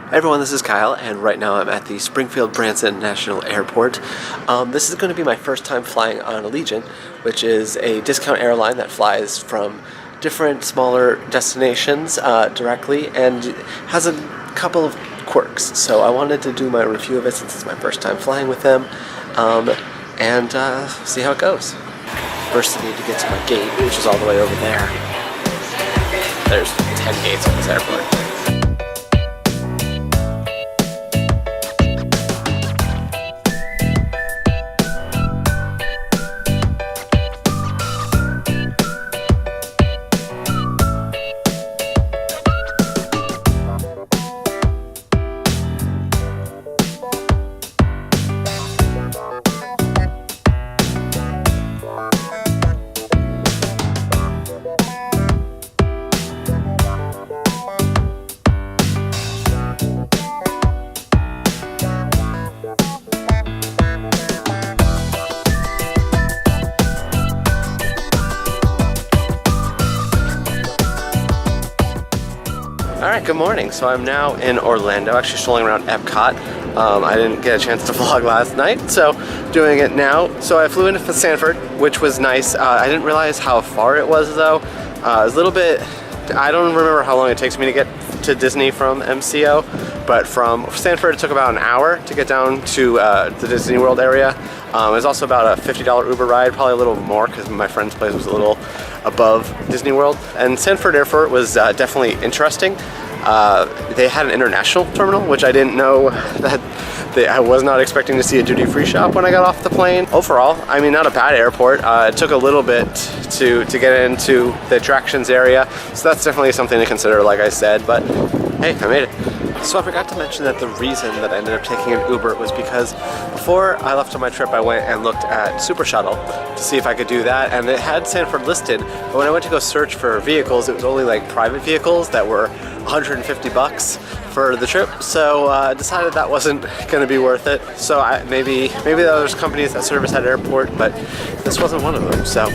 Hey everyone, this is Kyle, and right now I'm at the Springfield Branson National Airport. This is going to be my first time flying on Allegiant, which is a discount airline that flies from different smaller destinations directly and has a couple of quirks. So I wanted to do my review of it since it's my first time flying with them and see how it goes. First I need to get to my gate, which is all the way over there. There's 10 gates on this airport. Alright, good morning. So I'm now in Orlando, actually strolling around Epcot. I didn't get a chance to vlog last night, so doing it now. So I flew into Sanford, which was nice. I didn't realize how far it was though. It was a little bit, I don't remember how long it takes me to get to Disney from MCO, but from Sanford it took about an hour to get down to the Disney World area. It was also about a $50 Uber ride, probably a little more because my friend's place was a little above Disney World. And Sanford Airport was definitely interesting. They had an international terminal, which I didn't know that I was not expecting to see a duty-free shop when I got off the plane. Overall, I mean, not a bad airport. It took a little bit to get into the attractions area, so that's definitely something to consider, like I said, but hey, I made it. So I forgot to mention that the reason that I ended up taking an Uber was because before I left on my trip, I went and looked at Super Shuttle to see if I could do that, and it had Sanford listed, but when I went to go search for vehicles, it was only like private vehicles that were $150 for the trip, so I decided that wasn't going to be worth it. So maybe there's companies that service at airport, but this wasn't one of them, so.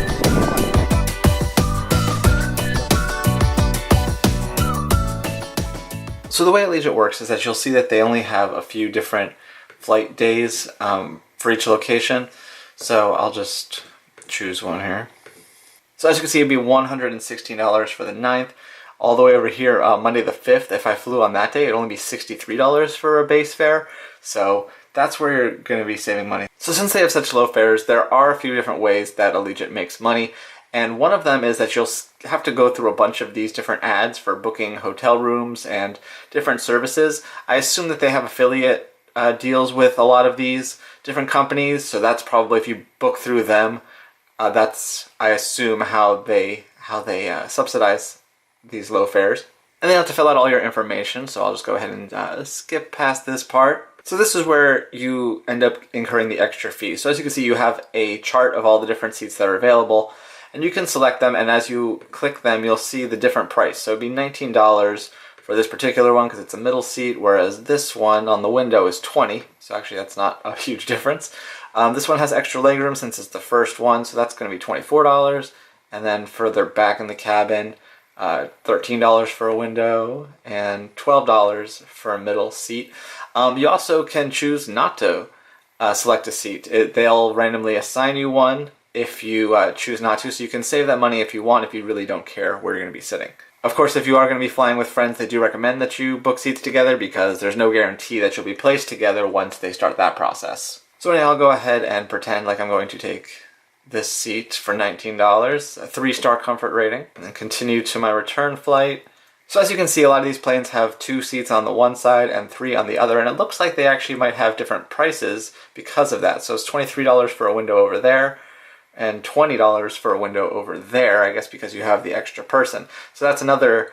So the way Allegiant works is that you'll see that they only have a few different flight days for each location. So I'll just choose one here. So as you can see, it'd be $116 for the 9th. All the way over here, Monday the 5th, if I flew on that day, it'd only be $63 for a base fare. So that's where you're going to be saving money. So since they have such low fares, there are a few different ways that Allegiant makes money. And one of them is that you'll have to go through a bunch of these different ads for booking hotel rooms and different services. I assume that they have affiliate deals with a lot of these different companies, so that's probably, if you book through them, that's, I assume, how they subsidize these low fares. And they have to fill out all your information, so I'll just go ahead and skip past this part. So this is where you end up incurring the extra fee. So as you can see, you have a chart of all the different seats that are available, and you can select them, and as you click them, you'll see the different price. So it'd be $19 for this particular one because it's a middle seat, whereas this one on the window is $20. So actually that's not a huge difference. This one has extra legroom since it's the first one, so that's going to be $24. And then further back in the cabin, $13 for a window and $12 for a middle seat. You also can choose not to select a seat. They'll randomly assign you one if you choose not to, so you can save that money if you want, if you really don't care where you're going to be sitting. Of course, if you are going to be flying with friends, they do recommend that you book seats together because there's no guarantee that you'll be placed together once they start that process. So anyway, I'll go ahead and pretend like I'm going to take this seat for $19, a 3-star comfort rating, and then continue to my return flight. So as you can see, a lot of these planes have 2 seats on the one side and 3 on the other, and it looks like they actually might have different prices because of that. So it's $23 for a window over there, and $20 for a window over there, I guess because you have the extra person. So that's another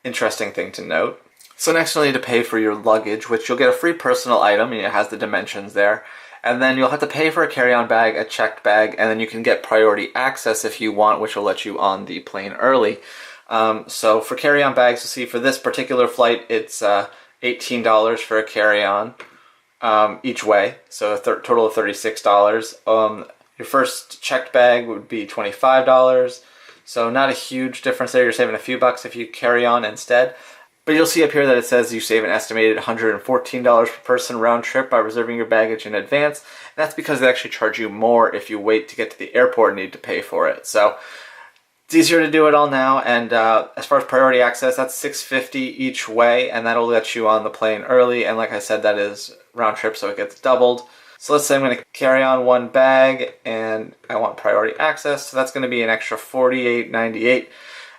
interesting thing to note. So next you'll need to pay for your luggage, which you'll get a free personal item, and it has the dimensions there. And then you'll have to pay for a carry-on bag, a checked bag, and then you can get priority access if you want, which will let you on the plane early. So for carry-on bags, you'll see for this particular flight, it's $18 for a carry-on each way, so a total of $36. Your first checked bag would be $25, so not a huge difference there. You're saving a few bucks if you carry on instead. But you'll see up here that it says you save an estimated $114 per person round trip by reserving your baggage in advance. And that's because they actually charge you more if you wait to get to the airport and need to pay for it. So it's easier to do it all now. And as far as priority access, that's $6.50 each way, and that'll let you on the plane early. And like I said, that is round trip, so it gets doubled. So let's say I'm going to carry on one bag and I want priority access. So that's going to be an extra $48.98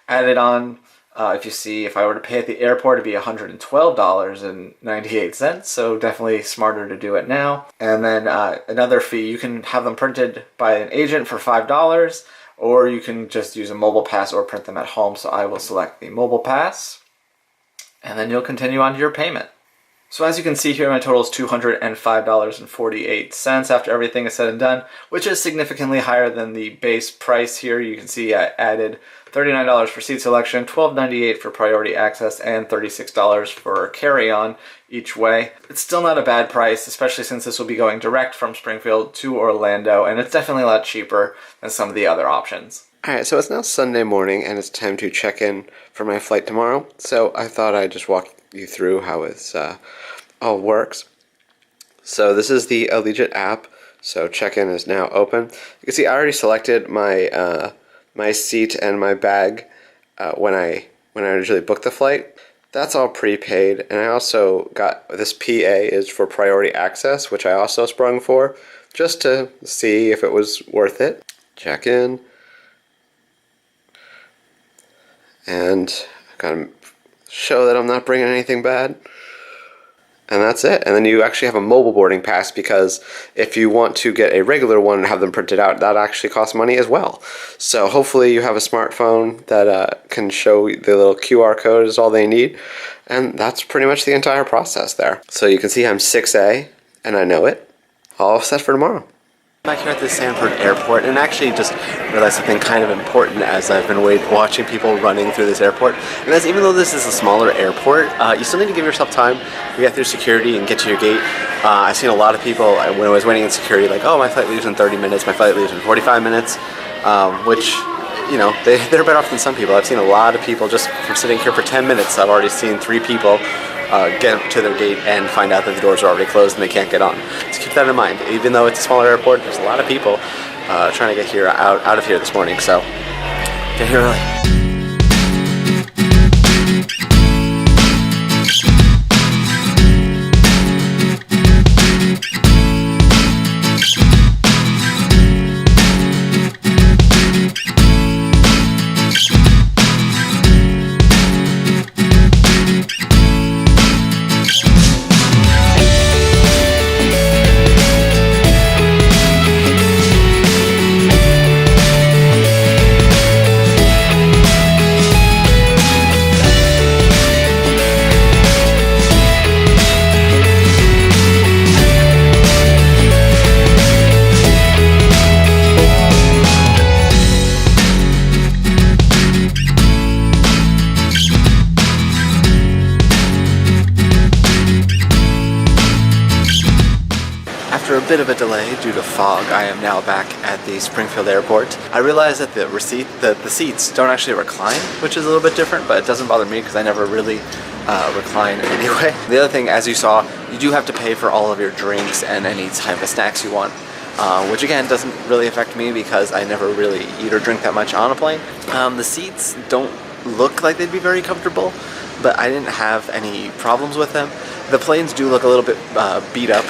added on. If I were to pay at the airport, it'd be $112.98. So definitely smarter to do it now. And then another fee, you can have them printed by an agent for $5, or you can just use a mobile pass or print them at home. So I will select the mobile pass, and then you'll continue on to your payment. So as you can see here, my total is $205.48 after everything is said and done, which is significantly higher than the base price here. You can see I added $39 for seat selection, $12.98 for priority access, and $36 for carry-on each way. It's still not a bad price, especially since this will be going direct from Springfield to Orlando, and it's definitely a lot cheaper than some of the other options. Alright, so it's now Sunday morning, and it's time to check in for my flight tomorrow. So I thought I'd just walk you through how it's all works. So this is the Allegiant app. So check-in is now open. You can see I already selected my my seat and my bag when I originally booked the flight. That's all prepaid, and I also got this PA is for priority access, which I also sprung for just to see if it was worth it. Check in, and I gotta show that I'm not bringing anything bad. And that's it. And then you actually have a mobile boarding pass, because if you want to get a regular one and have them printed out, that actually costs money as well. So hopefully you have a smartphone that can show the little QR code is all they need. And that's pretty much the entire process there. So you can see I'm 6A, and I know it. All set for tomorrow. Back here at the Sanford Airport, and actually just realized something kind of important as I've been watching people running through this airport, and that's even though this is a smaller airport, you still need to give yourself time to get through security and get to your gate. I've seen a lot of people, when I was waiting in security, like, oh, my flight leaves in 30 minutes, my flight leaves in 45 minutes, which, you know, they're better off than some people. I've seen a lot of people just from sitting here for 10 minutes. I've already seen 3 people get to their gate and find out that the doors are already closed and they can't get on. So keep that in mind. Even though it's a smaller airport, there's a lot of people trying to get here out of here this morning. So get here early. After a bit of a delay due to fog, I am now back at the Springfield Airport. I realized that the seats don't actually recline, which is a little bit different, but it doesn't bother me because I never really recline anyway. The other thing, as you saw, you do have to pay for all of your drinks and any type of snacks you want, which again doesn't really affect me because I never really eat or drink that much on a plane. The seats don't look like they'd be very comfortable, but I didn't have any problems with them. The planes do look a little bit beat up,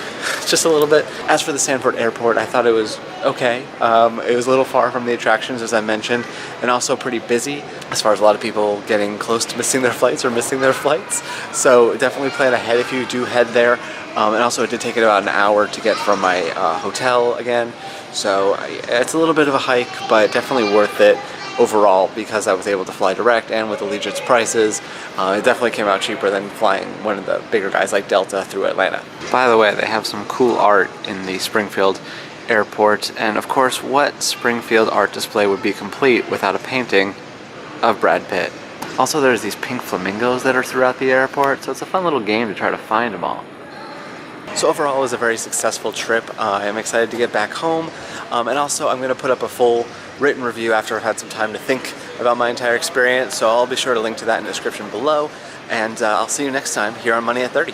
just a little bit. As for the Sanford Airport, I thought it was okay. It was a little far from the attractions, as I mentioned, and also pretty busy as far as a lot of people getting close to missing their flights or missing their flights. So definitely plan ahead if you do head there. And also it did take it about an hour to get from my hotel again. So it's a little bit of a hike, but definitely worth it overall because I was able to fly direct, and with Allegiant's prices, it definitely came out cheaper than flying one of the bigger guys like Delta through Atlanta. By the way, they have some cool art in the Springfield Airport, and of course, what Springfield art display would be complete without a painting of Brad Pitt? Also, there's these pink flamingos that are throughout the airport, so it's a fun little game to try to find them all. So overall, it was a very successful trip. I'm excited to get back home, and also I'm going to put up a full written review after I've had some time to think about my entire experience, so I'll be sure to link to that in the description below. and I'll see you next time here on Money at 30.